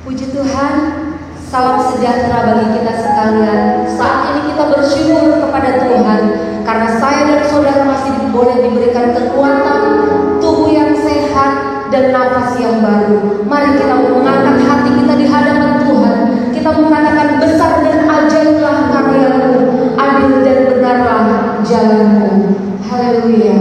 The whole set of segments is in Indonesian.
Puji Tuhan, salam sejahtera bagi kita sekalian. Saat ini kita bersyukur kepada Tuhan karena saya dan saudara masih boleh diberikan kekuatan, tubuh yang sehat, dan nafas yang baru. Mari kita mengangkat hati kita di hadapan Tuhan. Kita mengatakan besar dan ajaiblah karya-Mu, adil dan benarlah jalan-Mu. Haleluya.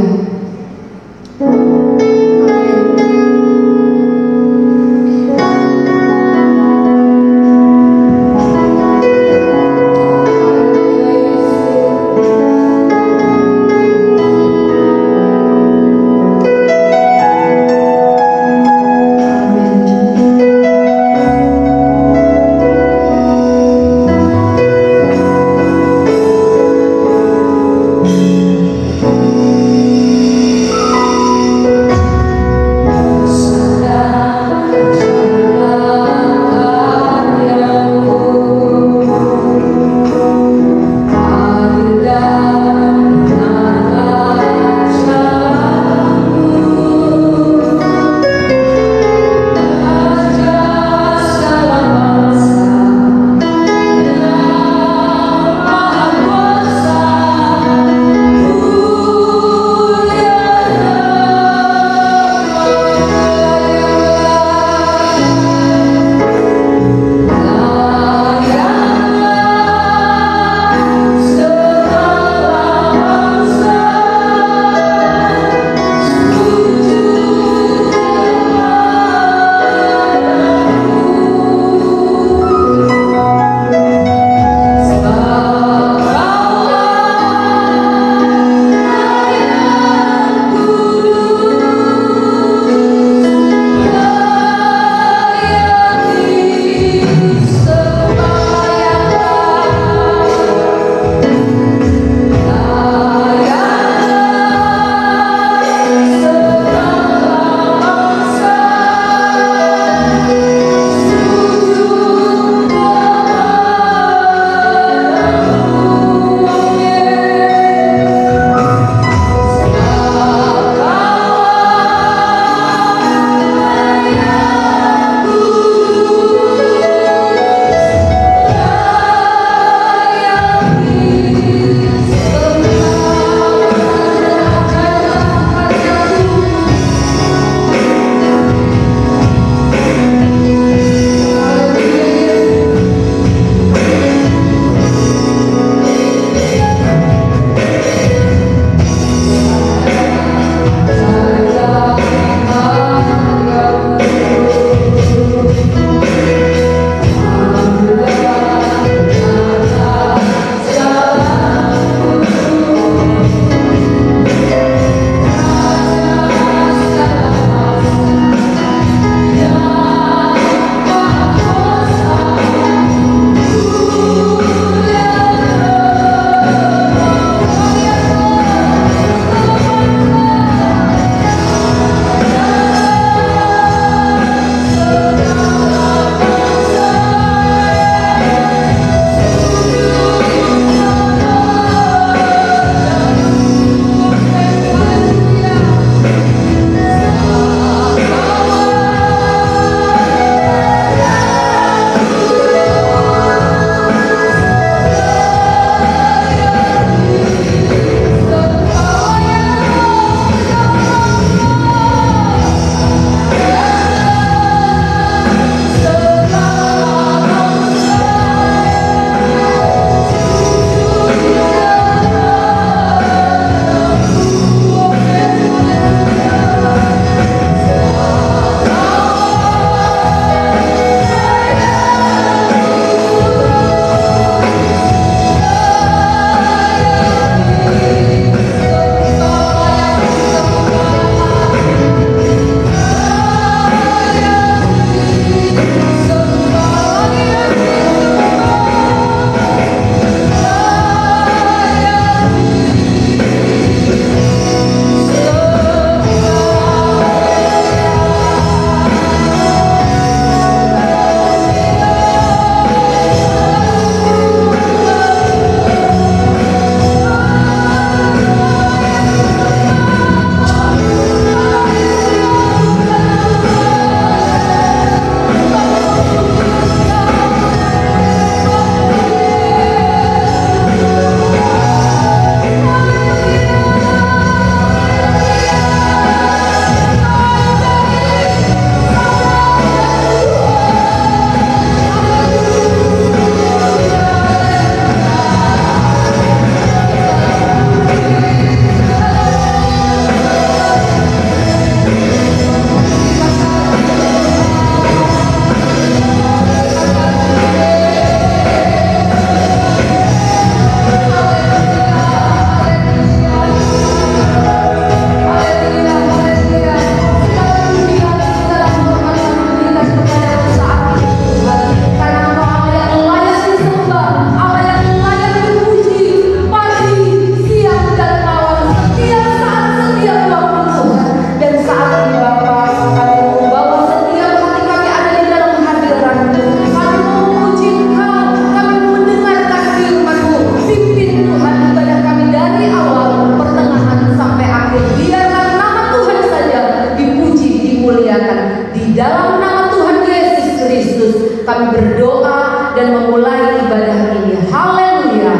dimuliakan. Di dalam nama Tuhan Yesus Kristus kami berdoa dan memulai ibadah ini. Haleluya.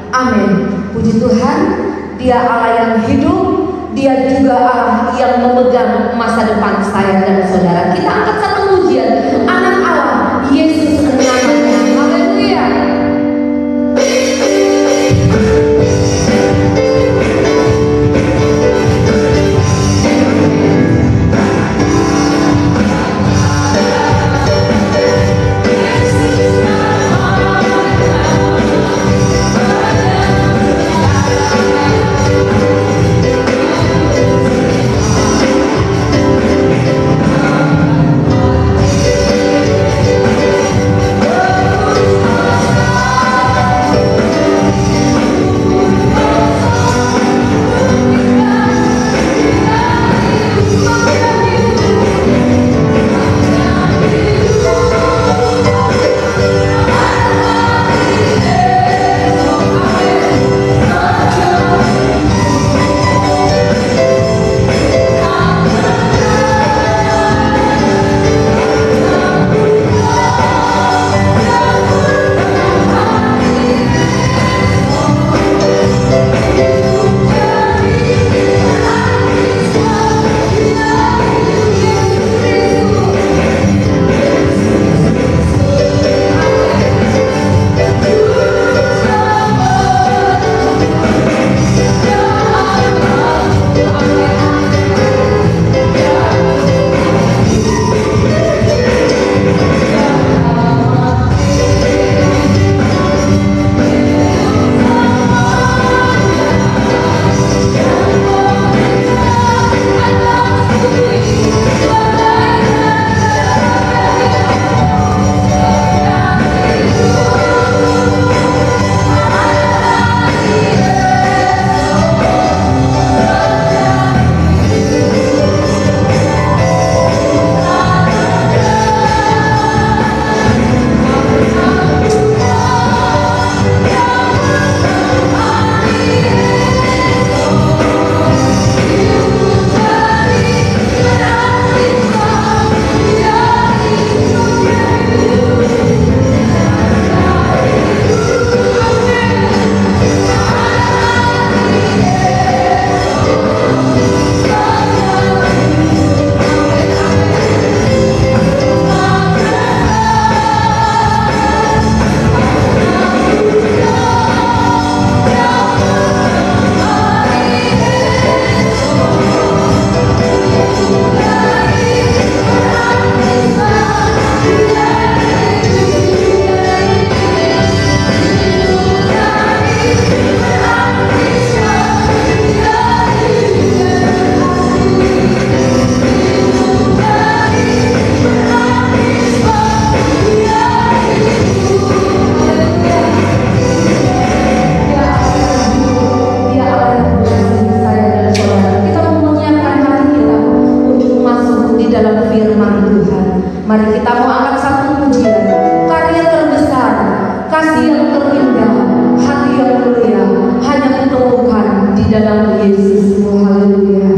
Amin. Puji Tuhan, Dia Allah yang hidup, Dia juga Allah yang memegang masa depan saya dan saudara. Kita angkat satu pujian, anak Allah, Yesus namanya. Haleluya. Mari kita mau angkat satu pujian, karya terbesar, kasih yang terindah, hati yang mulia, hanya ditemukan di dalam Yesus. Haleluya.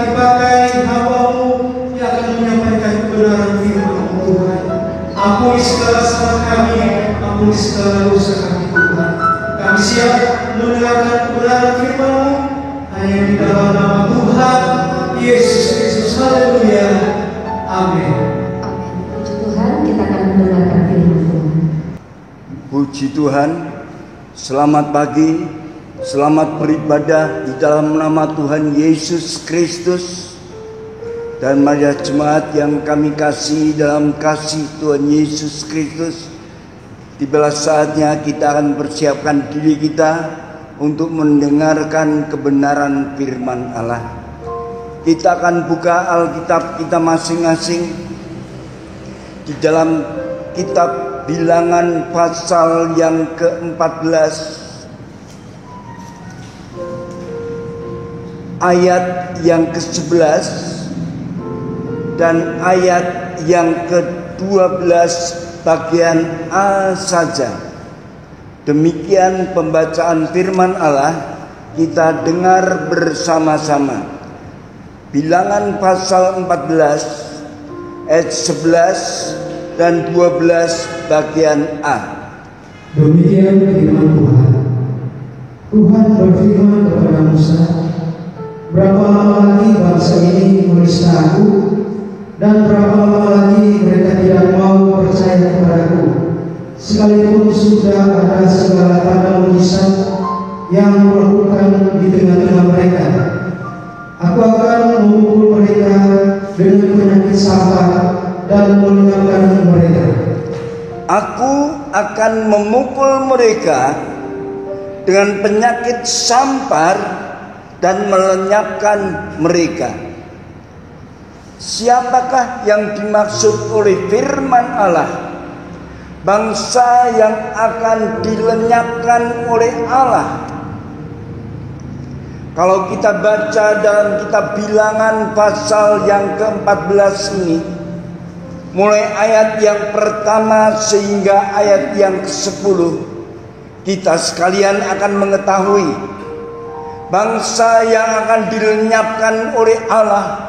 dipakai hamba-Mu yang akan menyampaikan kebenaran firman-Mu Tuhan. Ampuni segala salah kami, ampuni segala dosa kami Tuhan. Kami siap mendengarkan kebenaran firman-Mu hanya di dalam nama Tuhan Yesus Kristus. Haleluya. Amin. Amin. Puji Tuhan, kita akan mendengarkan firman Tuhan. Puji Tuhan, selamat pagi, selamat beribadah di dalam nama Tuhan Yesus Kristus. Dan mari jemaat yang kami kasih dalam kasih Tuhan Yesus Kristus, tibalah saatnya kita akan persiapkan diri kita untuk mendengarkan kebenaran firman Allah. Kita akan buka Alkitab kita masing-masing di dalam kitab Bilangan pasal yang ke-14 ayat yang ke-11 dan ayat yang ke-12 bagian A saja. Demikian pembacaan firman Allah, kita dengar bersama-sama. Bilangan pasal 14 ayat 11 dan 12 bagian A. Demikian firman Tuhan. Tuhan berfirman kepada Musa, berapa lama lagi bangsa ini menista aku, dan berapa lama lagi mereka tidak mau percaya kepadaku, sekalipun sudah ada segala tanda mujizat yang melakukan di tengah-tengah mereka. Aku akan memukul mereka dengan penyakit sampar dan melenyapkan mereka. Aku akan memukul mereka dengan penyakit sampar dan melenyapkan mereka. Siapakah yang dimaksud oleh firman Allah? Bangsa yang akan dilenyapkan oleh Allah. Kalau kita baca dalam kitab Bilangan pasal yang ke-14 ini, mulai ayat yang pertama sehingga ayat yang ke-10, kita sekalian akan mengetahui bangsa yang akan dilenyapkan oleh Allah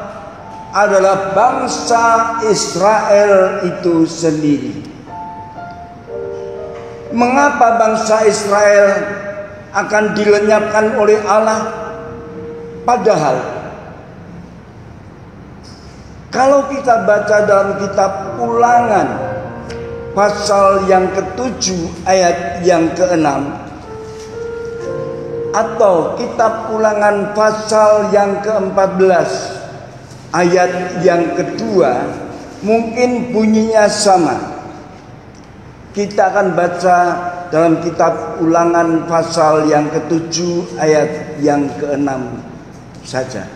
adalah bangsa Israel itu sendiri. Mengapa bangsa Israel akan dilenyapkan oleh Allah? Padahal kalau kita baca dalam kitab Ulangan pasal yang ke-7 ayat yang ke-6, atau kitab Ulangan pasal yang ke-14 ayat yang kedua, mungkin bunyinya sama. Kita akan baca dalam kitab Ulangan pasal yang ke-7 ayat yang ke-6 saja.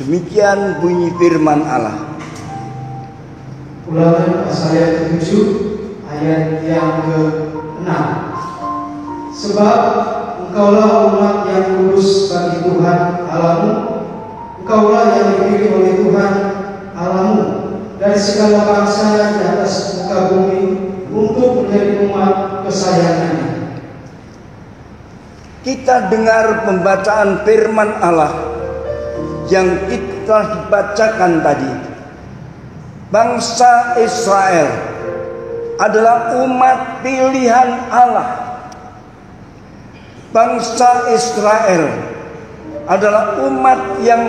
Demikian bunyi firman Allah. Ulangan pasal yang ke-7 ayat yang ke-6. Sebab engkaulah umat yang kudus bagi Tuhan Allahmu, engkaulah yang dipilih oleh Tuhan Allahmu dari segala bangsa di atas muka bumi untuk menjadi umat kesayangannya. Kita dengar pembacaan firman Allah yang kita dibacakan tadi. Bangsa Israel adalah umat pilihan Allah. Bangsa Israel adalah umat yang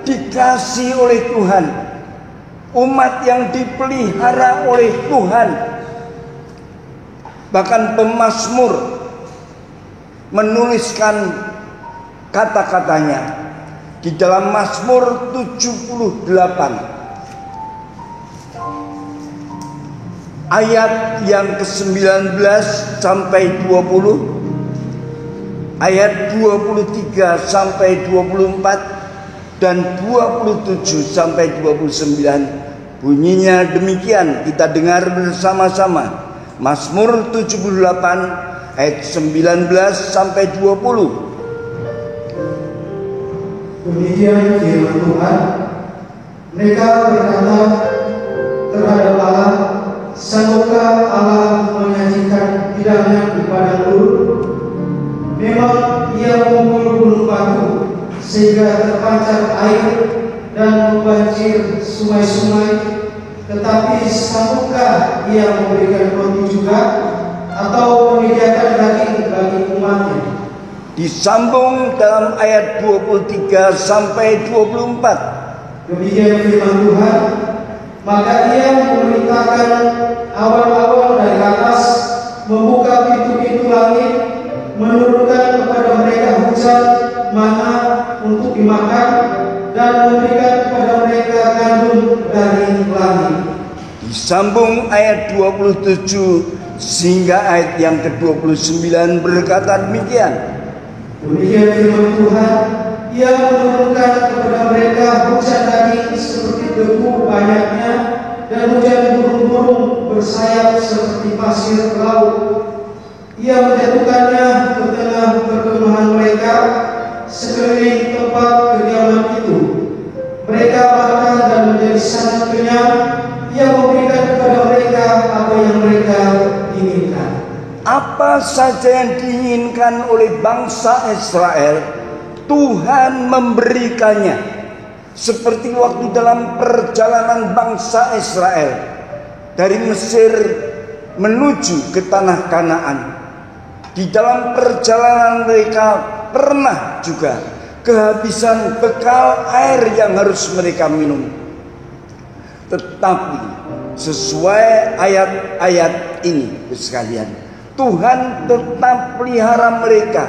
dikasihi oleh Tuhan, umat yang dipelihara oleh Tuhan. Bahkan pemazmur menuliskan kata-katanya di dalam Mazmur 78 ayat yang ke-19 sampai 20, ayat 23 sampai 24 dan 27 sampai 29. Bunyinya demikian, kita dengar bersama-sama. Mazmur 78 ayat 19 sampai 20. Demikian firman Tuhan. Mereka berkata terhadap Allah, sanggupkah Allah menyajikan hidangnya di padang gurun? Memang ia memukul gunung batu sehingga terpancar air dan membanjir sungai-sungai. Tetapi sanggupkah Ia memberikan roti juga, atau menyediakan daging bagi umatnya? Disambung dalam ayat 23 sampai 24. Demikian firman Tuhan. Maka Ia memerintahkan awan-awan dari atas, membuka pintu-pintu langit, menurunkan kepada mereka hujan mana untuk dimakan, dan memberikan kepada mereka gandum dari langit. Disambung ayat 27 sehingga ayat yang ke-29 berkata demikian. Demikian firman Tuhan. Ia menurunkan kepada mereka hujan daging seperti debu banyaknya, dan hujan burung-burung bersayap seperti pasir laut. Ia menjatuhkannya ke tengah perkemahan mereka, sekeliling tempat kediaman itu. Mereka makan dan menjadi sangat kenyang. Ia memberikan kepada mereka apa yang mereka inginkan. Apa saja yang diinginkan oleh bangsa Israel, Tuhan memberikannya. Seperti waktu dalam perjalanan bangsa Israel dari Mesir menuju ke tanah Kanaan. Di dalam perjalanan mereka pernah juga kehabisan bekal air yang harus mereka minum. Tetapi sesuai ayat-ayat ini sekalian, Tuhan tetap pelihara mereka.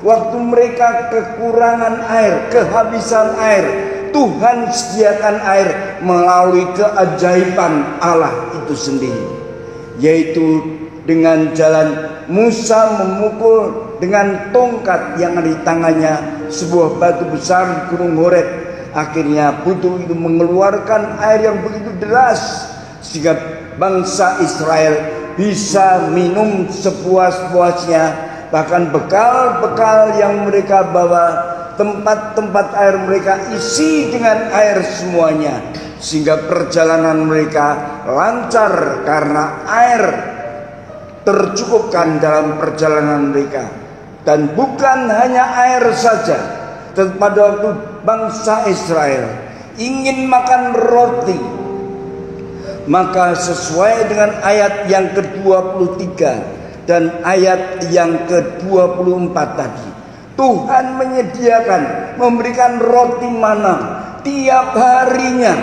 Waktu mereka kekurangan air, kehabisan air, Tuhan sediakan air melalui keajaiban Allah itu sendiri, yaitu dengan jalan Musa memukul dengan tongkat yang ada di tangannya sebuah batu besar di Gunung Horeb. Akhirnya batu itu mengeluarkan air yang begitu deras sehingga bangsa Israel bisa minum sepuas-puasnya. Bahkan bekal-bekal yang mereka bawa, tempat-tempat air mereka isi dengan air semuanya, sehingga perjalanan mereka lancar karena air tercukupkan dalam perjalanan mereka. Dan bukan hanya air saja, tetapi pada waktu bangsa Israel ingin makan roti, maka sesuai dengan ayat yang ke-23 dan ayat yang ke-24 tadi, Tuhan menyediakan, memberikan roti mana. Tiap harinya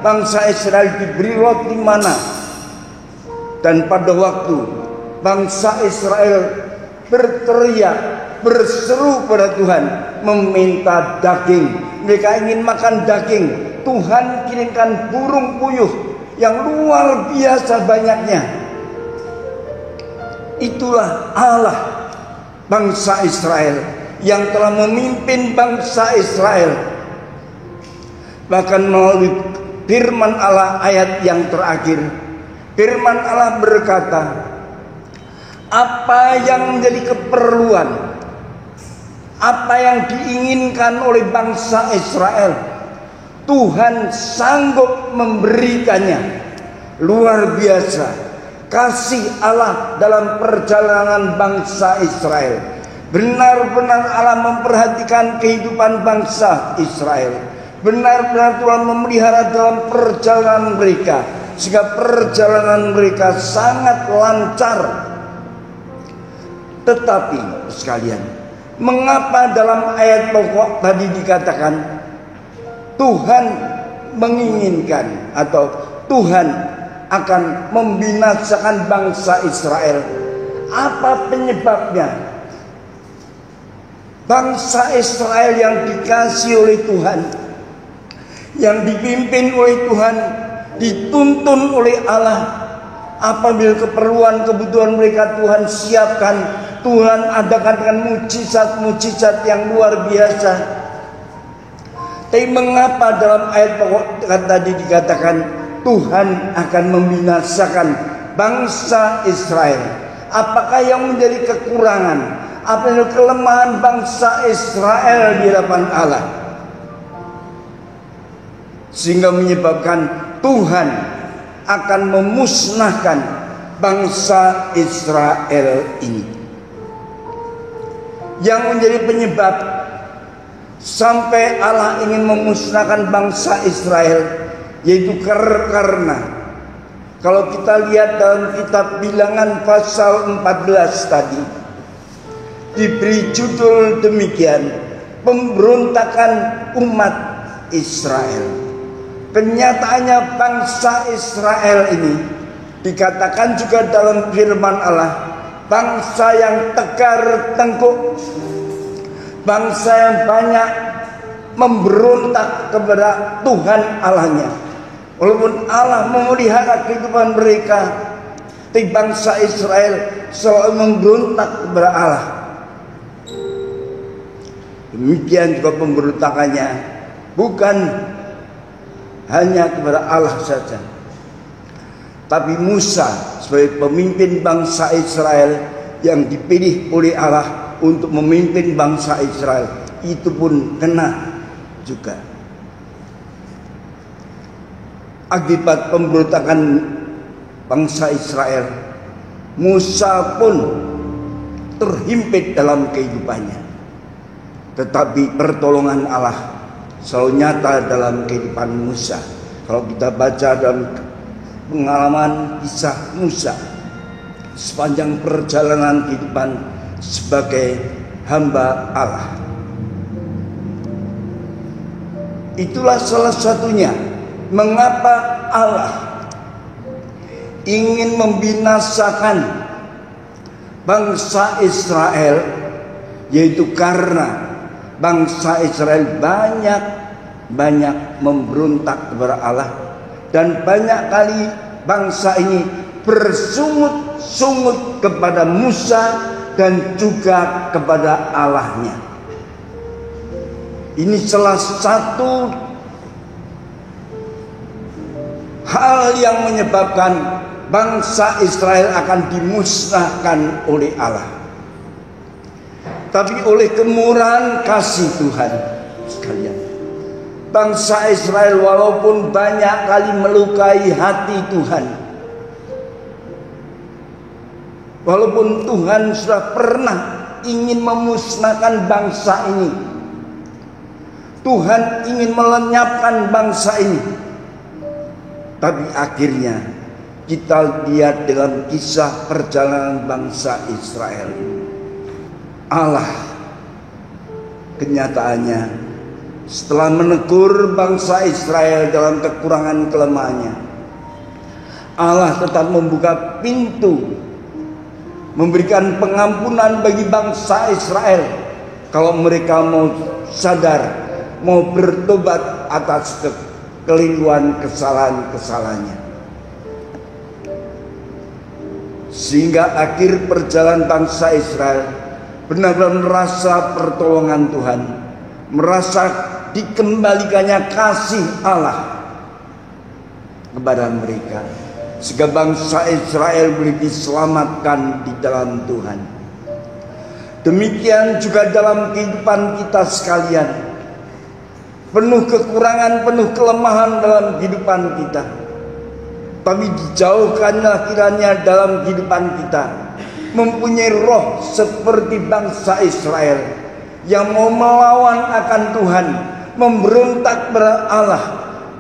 bangsa Israel diberi roti mana. Dan pada waktu bangsa Israel berteriak, berseru pada Tuhan, meminta daging, mereka ingin makan daging, Tuhan kirimkan burung puyuh yang luar biasa banyaknya. Itulah Allah bangsa Israel yang telah memimpin bangsa Israel. Bahkan melalui firman Allah ayat yang terakhir, firman Allah berkata, apa yang menjadi keperluan, apa yang diinginkan oleh bangsa Israel, Tuhan sanggup memberikannya. Luar biasa kasih Allah dalam perjalanan bangsa Israel. Benar-benar Allah memperhatikan kehidupan bangsa Israel. Benar-benar Tuhan memelihara dalam perjalanan mereka, sehingga perjalanan mereka sangat lancar. Tetapi sekalian, mengapa dalam ayat pokok tadi dikatakan Tuhan menginginkan atau Tuhan akan membinasakan bangsa Israel? Apa penyebabnya? Bangsa Israel yang dikasih oleh Tuhan, yang dipimpin oleh Tuhan, dituntun oleh Allah. Apabila keperluan kebutuhan mereka Tuhan siapkan, Tuhan adakan dengan mujizat-mujizat yang luar biasa. Tapi mengapa dalam ayat pokok tadi dikatakan Tuhan akan membinasakan bangsa Israel? Apakah yang menjadi kekurangan? Apa yang kelemahan bangsa Israel di hadapan Allah, sehingga menyebabkan Tuhan akan memusnahkan bangsa Israel ini? Yang menjadi penyebab sampai Allah ingin memusnahkan bangsa Israel, yaitu karena kalau kita lihat dalam kitab Bilangan pasal 14 tadi diberi judul demikian, pemberontakan umat Israel. Kenyataannya bangsa Israel ini dikatakan juga dalam firman Allah, bangsa yang tegar tengkuk, bangsa yang banyak memberontak kepada Tuhan Allahnya. Walaupun Allah memelihara kehidupan mereka, tapi bangsa Israel selalu memberontak kepada Allah. Demikian juga pemberontakannya bukan hanya kepada Allah saja, tapi Musa sebagai pemimpin bangsa Israel yang dipilih oleh Allah untuk memimpin bangsa Israel, itu pun kena juga. Akibat pemberontakan bangsa Israel, Musa pun terhimpit dalam kehidupannya. Tetapi pertolongan Allah selalu nyata dalam kehidupan Musa. Kalau kita baca dalam pengalaman kisah Musa sepanjang perjalanan kehidupan sebagai hamba Allah, itulah salah satunya mengapa Allah ingin membinasakan bangsa Israel, yaitu karena bangsa Israel banyak memberontak kepada Allah, dan banyak kali bangsa ini bersungut-sungut kepada Musa dan juga kepada Allahnya. Ini salah satu hal yang menyebabkan bangsa Israel akan dimusnahkan oleh Allah. Tapi oleh kemurahan kasih Tuhan sekalian, bangsa Israel walaupun banyak kali melukai hati Tuhan, walaupun Tuhan sudah pernah ingin memusnahkan bangsa ini, Tuhan ingin melenyapkan bangsa ini, tapi akhirnya kita lihat dalam kisah perjalanan bangsa Israel, Allah kenyataannya setelah menegur bangsa Israel dalam kekurangan kelemahannya, Allah tetap membuka pintu, memberikan pengampunan bagi bangsa Israel kalau mereka mau sadar, mau bertobat atas kekeliruan kesalahan-kesalahannya. Sehingga akhir perjalanan bangsa Israel benar-benar merasa pertolongan Tuhan, merasa dikembalikannya kasih Allah kepada mereka, sehingga bangsa Israel boleh diselamatkan di dalam Tuhan. Demikian juga dalam kehidupan kita sekalian, penuh kekurangan, penuh kelemahan dalam kehidupan kita, tapi dijauhkanlah kiranya dalam kehidupan kita mempunyai roh seperti bangsa Israel yang mau melawan akan Tuhan, memberontak kepada Allah.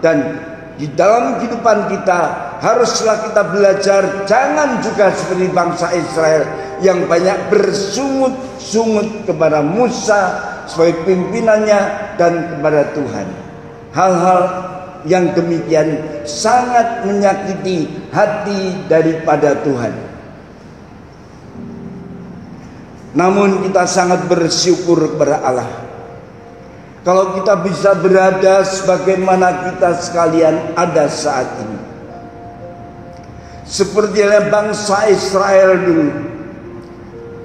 Dan di dalam kehidupan kita haruslah kita belajar jangan juga seperti bangsa Israel yang banyak bersungut-sungut kepada Musa sebagai pimpinannya dan kepada Tuhan. Hal-hal yang demikian sangat menyakiti hati daripada Tuhan. Namun kita sangat bersyukur kepada Allah kalau kita bisa berada sebagaimana kita sekalian ada saat ini. Seperti bangsa Israel dulu,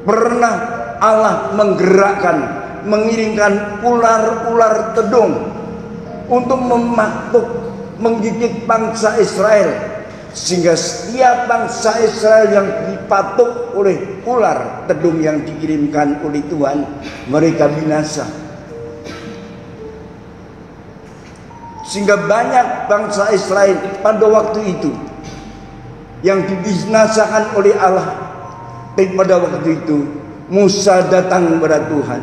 pernah Allah menggerakkan, mengirimkan ular-ular tedung untuk mematuk, menggigit bangsa Israel, sehingga setiap bangsa Israel yang dipatuk oleh ular tedung yang dikirimkan oleh Tuhan, mereka binasa. Sehingga banyak bangsa Israel pada waktu itu yang dibinasakan oleh Allah. Tapi pada waktu itu Musa datang kepada Tuhan.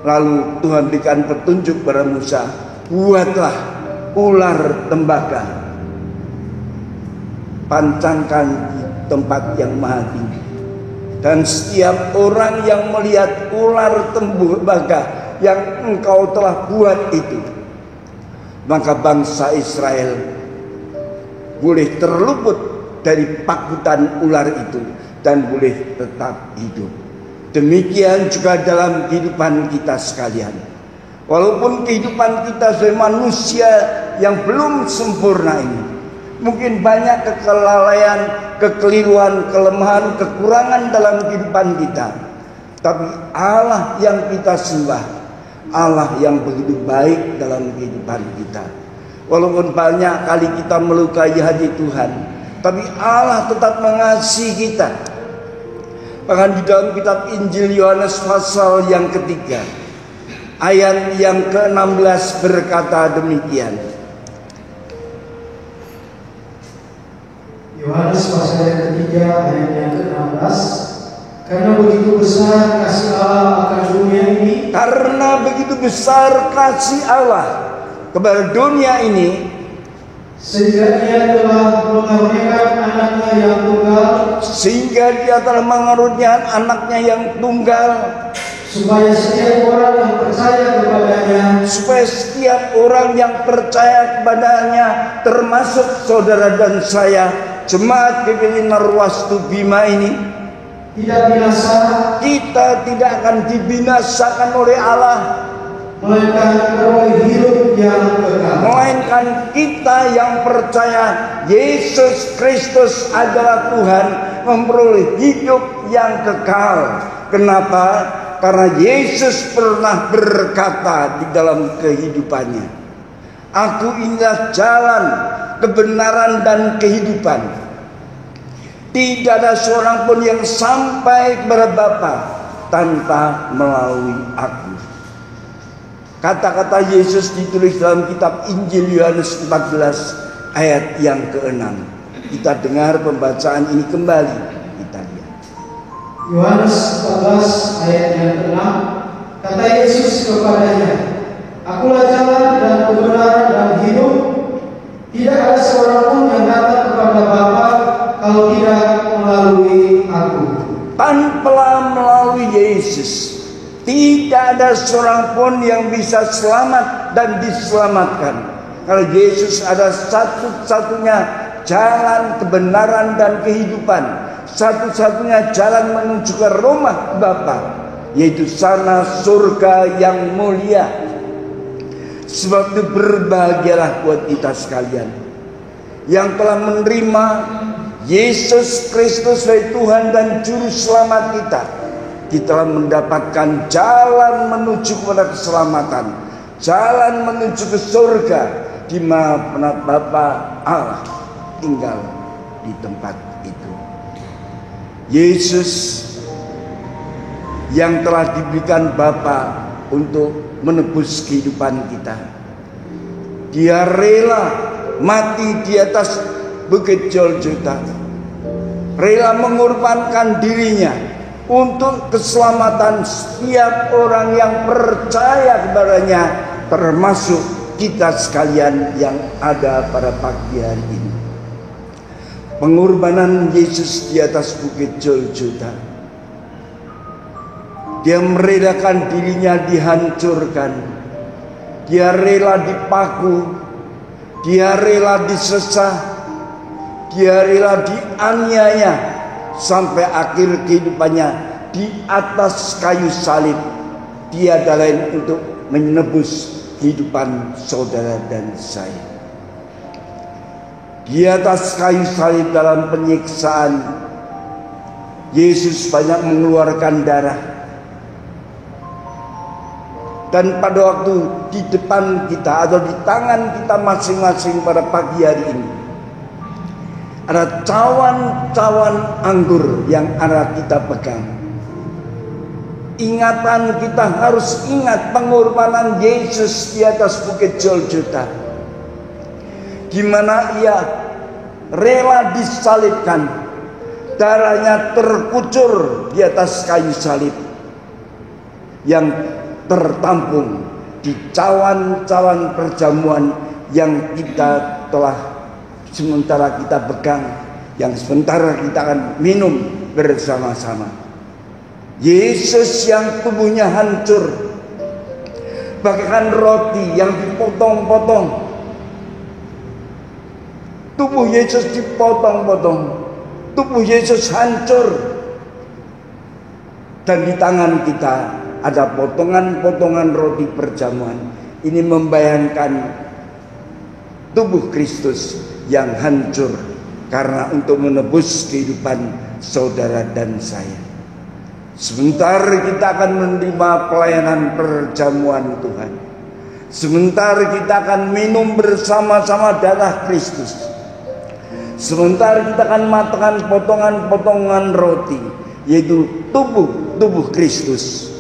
Lalu Tuhan berikan petunjuk pada Musa, buatlah ular tembaga, pancangkan di tempat yang maha tinggi. Dan setiap orang yang melihat ular tembaga yang engkau telah buat itu, maka bangsa Israel boleh terluput dari pakutan ular itu dan boleh tetap hidup. Demikian juga dalam kehidupan kita sekalian. Walaupun kehidupan kita sebagai manusia yang belum sempurna ini, mungkin banyak kelalaian, kekeliruan, kelemahan, kekurangan dalam kehidupan kita. Tapi Allah yang kita sembah, Allah yang begitu baik dalam kehidupan kita. Walaupun banyak kali kita melukai hati Tuhan, tapi Allah tetap mengasihi kita. Bahkan di dalam kitab Injil Yohanes pasal yang ketiga, ayat yang ke-16 berkata demikian. Yohanes pasal yang ketiga ayat yang ke-16. Karena begitu besar kasih Allah akan dunia ini. Karena begitu besar kasih Allah kepada dunia ini, sehingga Dia telah mengaruniakan anaknya yang tunggal. Sehingga Dia telah mengaruniakan anaknya yang tunggal, supaya setiap orang yang percaya kepadanya, supaya setiap orang yang percaya kepadanya, termasuk saudara dan saya, jemaat GBI Narwastu Bima ini, tidak binasa. Kita tidak akan dibinasakan oleh Allah, melainkan beroleh hidup yang kekal. melainkan kita yang percaya Yesus Kristus adalah Tuhan memperoleh hidup yang kekal. Kenapa? Karena Yesus pernah berkata di dalam kehidupannya, Aku inilah jalan, kebenaran dan kehidupan. Tidak ada seorang pun yang sampai kepada Bapa tanpa melalui aku. Kata-kata Yesus ditulis dalam kitab Injil Yohanes 14 ayat yang ke-6. Kita dengar pembacaan ini kembali. Kita lihat. Yohanes 14 ayat yang ke-6. Kata Yesus kepadanya, Akulah jalan dan kebenaran dan hidup. Tidak ada seorang pun yang datang kepada Bapa kalau tidak melalui aku. Tanpa melalui Yesus, tidak ada seorang pun yang bisa selamat dan diselamatkan. Kalau Yesus ada satu-satunya jalan kebenaran dan kehidupan, satu-satunya jalan menuju ke rumah Bapa, yaitu sana surga yang mulia. Sebab itu berbahagialah buat kita sekalian yang telah menerima Yesus Kristus sebagai Tuhan dan Juru Selamat kita. Kita telah mendapatkan jalan menuju kepada keselamatan, jalan menuju ke surga, di mana Bapa Allah tinggal di tempat itu. Yesus yang telah diberikan Bapa untuk menebus kehidupan kita. Dia rela mati di atas Bukit Golgota, rela mengorbankan dirinya untuk keselamatan setiap orang yang percaya kepadanya, termasuk kita sekalian yang ada pada pagi hari ini. Pengorbanan Yesus di atas Bukit Golgota, Dia merelakan dirinya dihancurkan, Dia rela dipaku, Dia rela disesah, Dia rela dianiaya sampai akhir kehidupannya di atas kayu salib. Tiada lain untuk menebus kehidupan saudara dan saya. Di atas kayu salib dalam penyiksaan, Yesus banyak mengeluarkan darah. Dan pada waktu di depan kita atau di tangan kita masing-masing pada pagi hari ini, ada cawan-cawan anggur yang ada kita pegang. Ingatan kita harus ingat pengorbanan Yesus di atas Bukit Golgota, di mana Ia rela disalibkan, darahnya terkucur di atas kayu salib, yang tertampung di cawan-cawan perjamuan yang kita telah sementara kita pegang, yang sementara kita akan minum bersama-sama. Yesus yang tubuhnya hancur bagaikan roti yang dipotong-potong. Tubuh Yesus dipotong-potong, tubuh Yesus hancur, dan di tangan kita ada potongan-potongan roti perjamuan. Ini membayangkan tubuh Kristus yang hancur karena untuk menebus kehidupan saudara dan saya. Sebentar kita akan menerima pelayanan perjamuan Tuhan. Sebentar kita akan minum bersama-sama darah Kristus. Sebentar kita akan makan potongan-potongan roti, yaitu tubuh Kristus.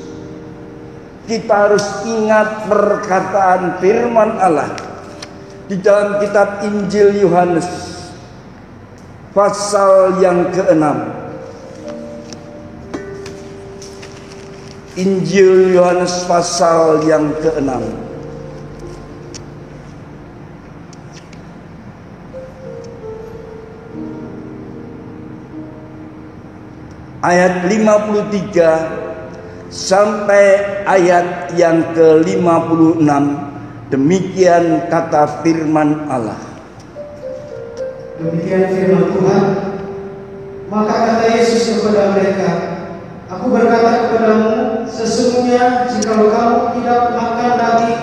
Kita harus ingat perkataan firman Allah di dalam kitab Injil Yohanes pasal yang ke-6. Injil Yohanes pasal yang ke-6. Ayat 53 sampai ayat yang ke-56. Demikian kata firman Allah. Demikian firman Tuhan. Maka kata Yesus kepada mereka, Aku berkata kepadamu, sesungguhnya jikalau kamu tidak makan daging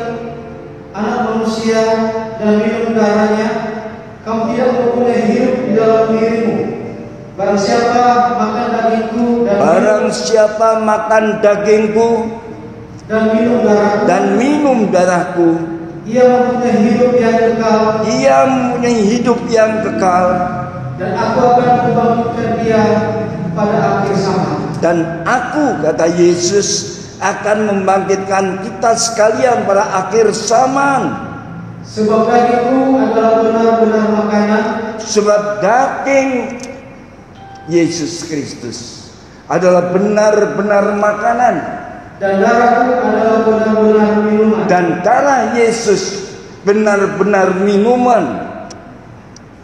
anak manusia dan minum darahnya, kamu tidak mempunyai hidup di dalam dirimu. Barang siapa makan dagingku dan minum darahku, ia mempunyai hidup yang kekal. Dan aku akan membangkitkan dia pada akhir zaman. Dan aku, kata Yesus, akan membangkitkan kita sekalian pada akhir zaman. Sebab dagingku adalah benar-benar makanan. Sebab daging Yesus Kristus adalah benar-benar makanan. Dan darahku adalah benar-benar minuman. Dan darah Yesus benar-benar minuman.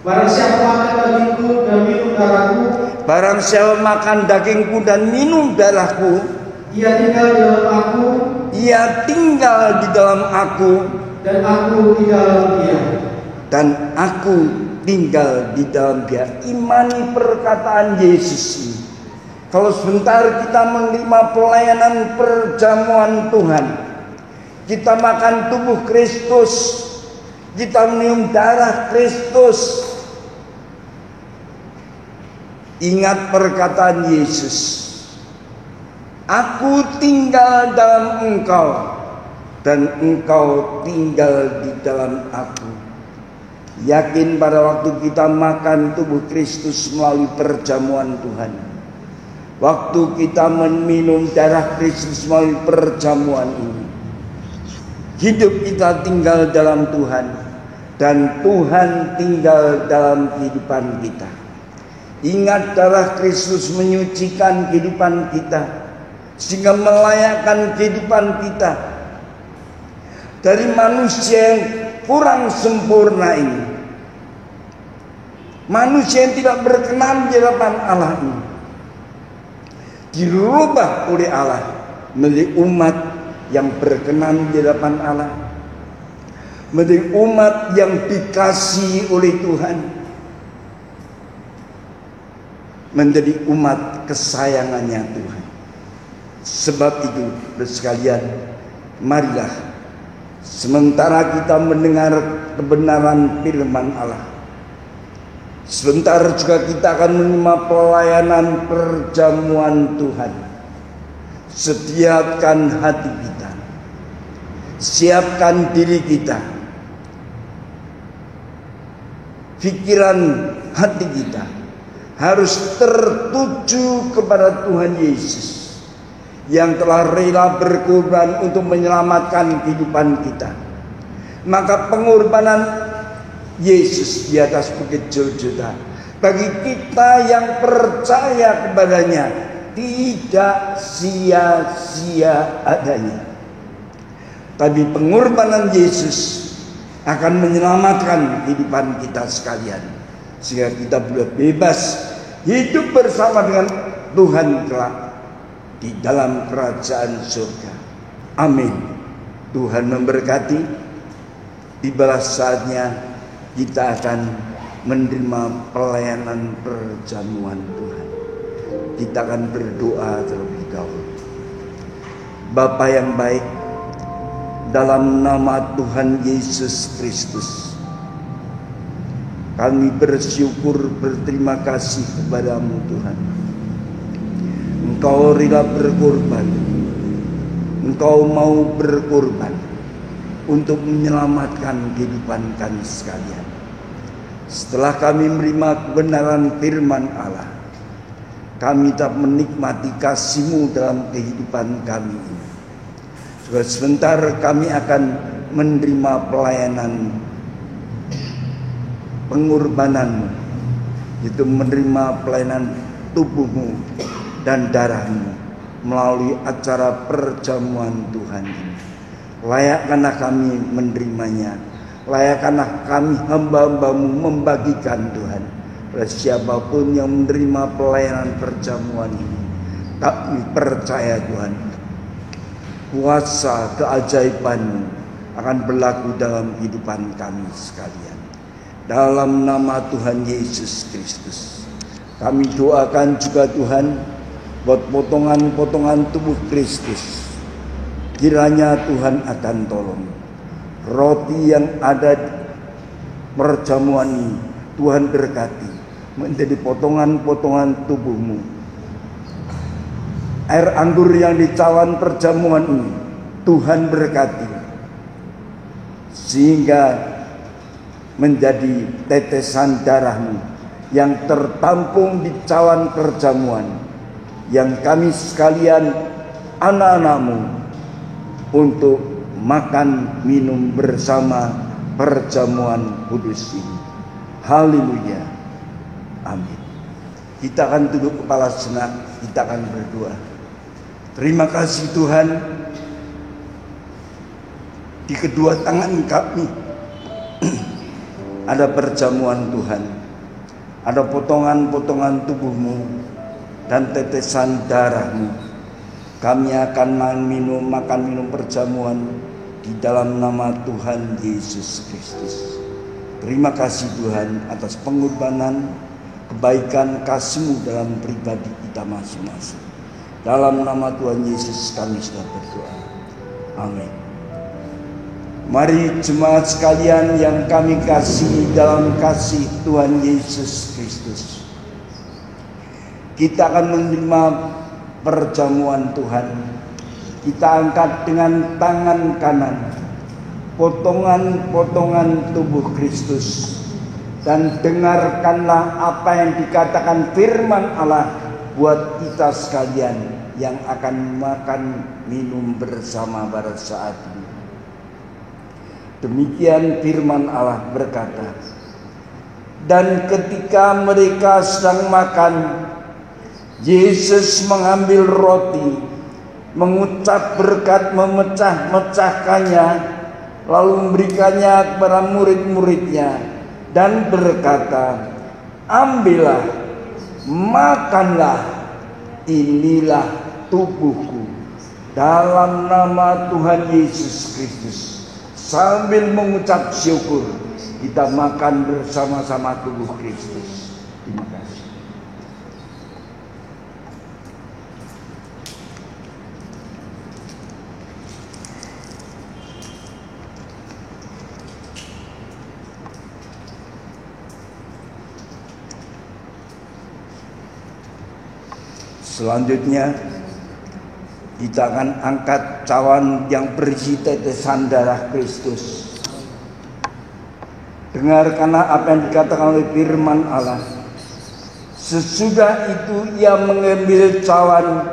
Barang siapa makan dagingku dan minum darahku, barang siapa makan dagingku dan minum darahku, ia tinggal di dalam aku, dan aku di dalam dia. Dan aku tinggal di dalam dia. Imani perkataan Yesus ini. Kalau sebentar kita menerima pelayanan perjamuan Tuhan, kita makan tubuh Kristus, kita minum darah Kristus. Ingat perkataan Yesus, Aku tinggal dalam engkau dan engkau tinggal di dalam aku. Yakin pada waktu kita makan tubuh Kristus melalui perjamuan Tuhan, waktu kita meminum darah Kristus melalui perjamuan ini, hidup kita tinggal dalam Tuhan dan Tuhan tinggal dalam kehidupan kita. Ingat, darah Kristus menyucikan kehidupan kita sehingga melayakkan kehidupan kita dari manusia yang kurang sempurna ini, manusia yang tidak berkenan di hadapan Allah ini, dirubah oleh Allah menjadi umat yang berkenan di hadapan Allah, menjadi umat yang dikasihi oleh Tuhan, menjadi umat kesayangannya Tuhan. Sebab itu, sekalian, marilah sementara kita mendengar kebenaran firman Allah, sebentar juga kita akan menerima pelayanan perjamuan Tuhan. Sediakan hati kita, siapkan diri kita, pikiran hati kita harus tertuju kepada Tuhan Yesus yang telah rela berkorban untuk menyelamatkan kehidupan kita. Maka pengorbanan Yesus di atas bukit Golgota bagi kita yang percaya kepadanya tidak sia-sia adanya. Tapi pengorbanan Yesus akan menyelamatkan kehidupan kita sekalian, sehingga kita boleh bebas hidup bersama dengan Tuhan kelak di dalam kerajaan surga. Amin. Tuhan memberkati. Dibalas saatnya kita akan menerima pelayanan perjamuan Tuhan. Kita akan berdoa terlebih dahulu. Bapa yang baik, dalam nama Tuhan Yesus Kristus, kami bersyukur, berterima kasih kepadamu Tuhan. Engkau rela berkorban, Engkau mau berkorban untuk menyelamatkan kehidupan kami sekalian. Setelah kami menerima kebenaran firman Allah, kami tak menikmati kasih-Mu dalam kehidupan kami ini. Sebentar kami akan menerima pelayanan pengorbanan-Mu, yaitu menerima pelayanan tubuh-Mu dan darah-Mu melalui acara perjamuan Tuhan ini. Layakkanlah kami menerimanya, layakkanlah kami hamba-hamba-Mu membagikan Tuhan pada siapapun yang menerima pelayanan perjamuan ini. Kami percaya Tuhan, kuasa keajaiban-Mu akan berlaku dalam kehidupan kami sekalian. Dalam nama Tuhan Yesus Kristus, kami doakan juga Tuhan buat potongan-potongan tubuh Kristus. Kiranya Tuhan akan tolong roti yang ada di perjamuan ini, Tuhan berkati menjadi potongan-potongan tubuh-Mu. Air anggur yang di cawan perjamuan ini, Tuhan berkati sehingga menjadi tetesan darah-Mu yang tertampung di cawan perjamuan, yang kami sekalian anak-anak-Mu untuk makan minum bersama perjamuan kudus ini. Haleluya. Amin. Kita akan tunduk kepala sejenak, kita akan berdoa. Terima kasih Tuhan, di kedua tangan kami ada perjamuan Tuhan, ada potongan-potongan tubuh-Mu dan tetesan darah-Mu. Kami akan makan minum perjamuan di dalam nama Tuhan Yesus Kristus. Terima kasih Tuhan atas pengorbanan, kebaikan kasih-Mu dalam pribadi kita masing-masing. Dalam nama Tuhan Yesus kami sudah berdoa. Amin. Mari jemaat sekalian yang kami kasihi dalam kasih Tuhan Yesus Kristus, kita akan menerima perjamuan Tuhan. Kita angkat dengan tangan kanan potongan-potongan tubuh Kristus, dan dengarkanlah apa yang dikatakan firman Allah buat kita sekalian yang akan makan minum bersama pada saat ini. Demikian firman Allah berkata, dan ketika mereka sedang makan, Yesus mengambil roti, mengucap berkat, memecah-mecahkannya, lalu memberikannya kepada murid-muridnya dan berkata, ambillah, makanlah, inilah tubuhku. Dalam nama Tuhan Yesus Kristus, sambil mengucap syukur, kita makan bersama-sama tubuh Kristus. Terima kasih. Selanjutnya kita akan angkat cawan yang berisi tetesan darah Kristus. Dengarkanlah apa yang dikatakan oleh firman Allah. Sesudah itu ia mengambil cawan,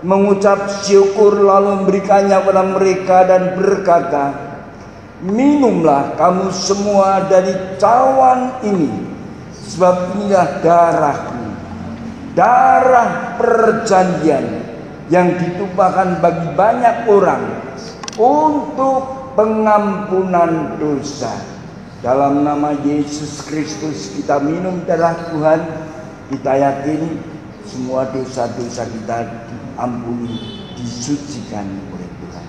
mengucap syukur, lalu memberikannya kepada mereka dan berkata, minumlah kamu semua dari cawan ini, sebab inilah darahku, darah perjanjian yang ditumpahkan bagi banyak orang untuk pengampunan dosa. Dalam nama Yesus Kristus kita minum darah Tuhan. Kita yakin semua dosa-dosa kita diampuni, disucikan oleh Tuhan.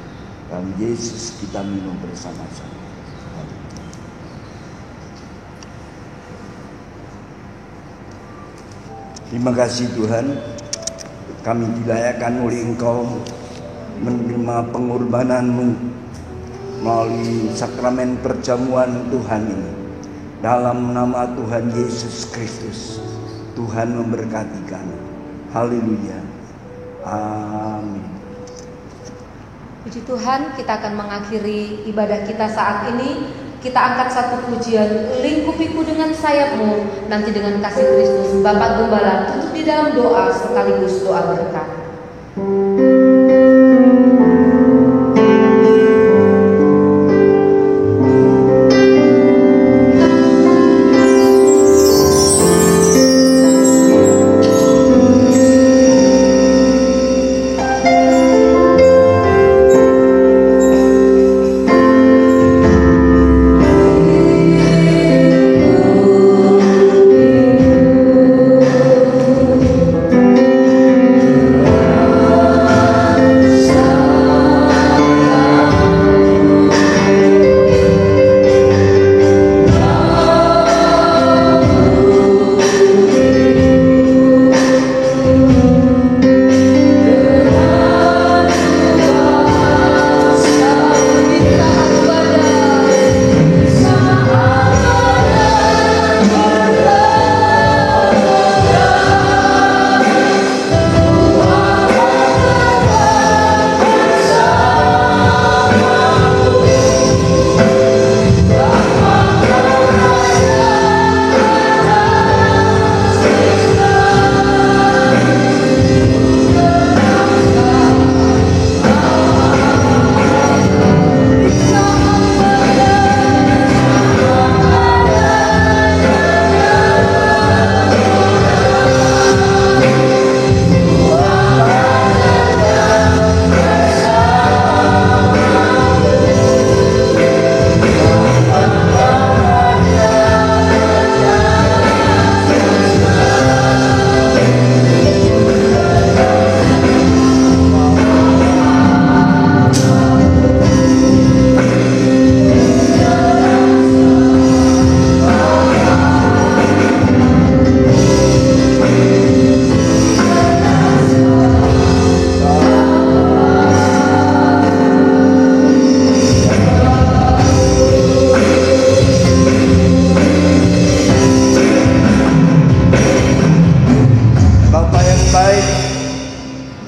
Dalam Yesus kita minum bersama-sama. Terima kasih Tuhan, kami dilayakkan oleh Engkau menerima pengorbanan-Mu melalui sakramen perjamuan Tuhan ini. Dalam nama Tuhan Yesus Kristus, Tuhan memberkati kami. Haleluya. Amin. Puji Tuhan, kita akan mengakhiri ibadah kita saat ini. Kita angkat satu pujian, lingkupiku dengan sayapmu, nanti dengan kasih Kristus. Bapak Gembala tutup di dalam doa sekaligus doa berkat.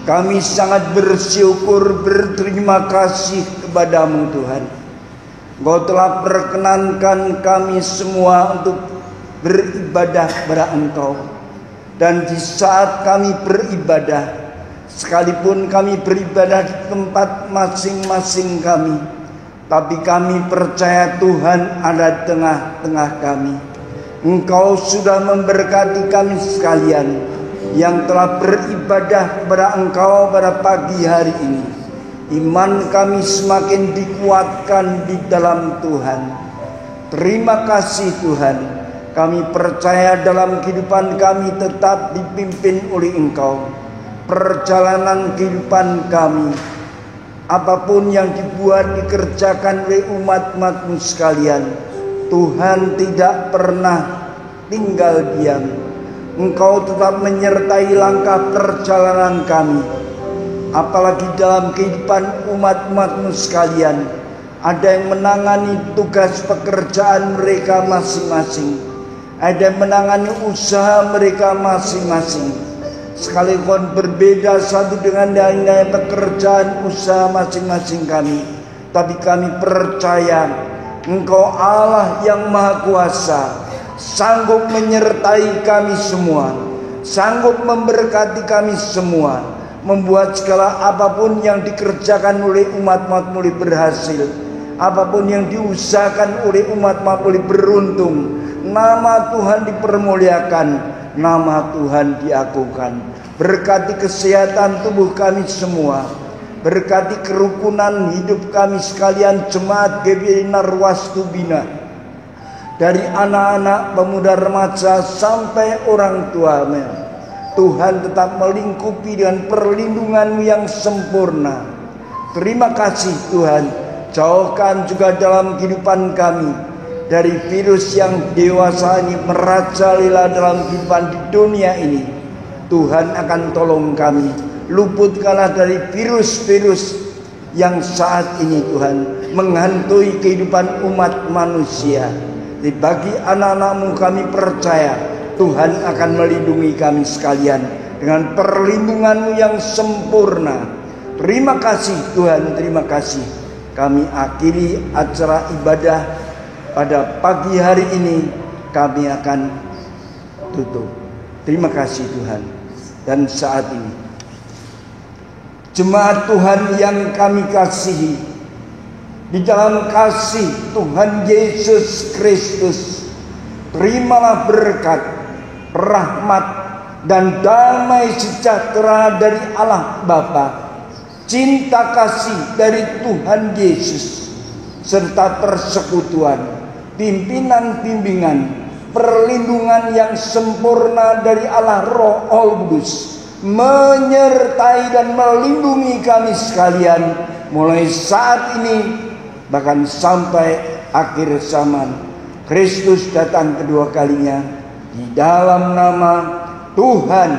Kami sangat bersyukur, berterima kasih kepadamu Tuhan. Engkau telah perkenankan kami semua untuk beribadah kepada Engkau. Dan di saat kami beribadah, sekalipun kami beribadah di tempat masing-masing kami, tapi kami percaya Tuhan ada di tengah-tengah kami. Engkau sudah memberkati kami sekalian yang telah beribadah kepada Engkau pada pagi hari ini. Iman kami semakin dikuatkan di dalam Tuhan. Terima kasih Tuhan. Kami percaya dalam kehidupan kami tetap dipimpin oleh Engkau. Perjalanan kehidupan kami, apapun yang dibuat dikerjakan oleh umat-umat-Mu sekalian, Tuhan tidak pernah tinggal diam. Engkau tetap menyertai langkah perjalanan kami. Apalagi dalam kehidupan umat-umat-Mu sekalian, ada yang menangani tugas pekerjaan mereka masing-masing, ada yang menangani usaha mereka masing-masing. Sekalipun berbeda satu dengan lainnya pekerjaan usaha masing-masing kami, tapi kami percaya Engkau Allah yang Maha Kuasa, sanggup menyertai kami semua, sanggup memberkati kami semua, membuat segala apapun yang dikerjakan oleh umat-umat boleh berhasil, apapun yang diusahakan oleh umat-umat boleh beruntung. Nama Tuhan dipermuliakan, nama Tuhan diagungkan. Berkati kesehatan tubuh kami semua, Berkati kerukunan hidup kami sekalian, jemaat GBI Narwastu Bina, dari anak-anak, pemuda, remaja sampai orang tua. Tuhan tetap melingkupi dengan perlindungan yang sempurna. Terima kasih Tuhan. Jauhkan juga dalam kehidupan kami dari virus yang dewasa ini merajalela dalam kehidupan di dunia ini. Tuhan akan tolong kami. Luputkanlah dari virus-virus yang saat ini Tuhan menghantui kehidupan umat manusia. Bagi anak-anak-Mu kami percaya Tuhan akan melindungi kami sekalian dengan perlindungan-Mu yang sempurna. Terima kasih Tuhan, terima kasih. Kami akhiri acara ibadah pada pagi hari ini, kami akan tutup. Terima kasih Tuhan. Dan saat ini, jemaat Tuhan yang kami kasihi, di dalam kasih Tuhan Yesus Kristus, terimalah berkat, rahmat, dan damai sejahtera dari Allah Bapa, cinta kasih dari Tuhan Yesus, serta persekutuan, pimpinan-bimbingan, perlindungan yang sempurna dari Allah Roh Kudus menyertai dan melindungi kami sekalian mulai saat ini bahkan sampai akhir zaman. Kristus datang kedua kalinya di dalam nama Tuhan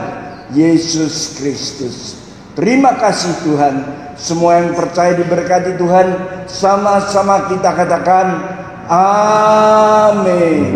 Yesus Kristus. Terima kasih Tuhan. Semua yang percaya diberkati Tuhan, sama-sama kita katakan amin.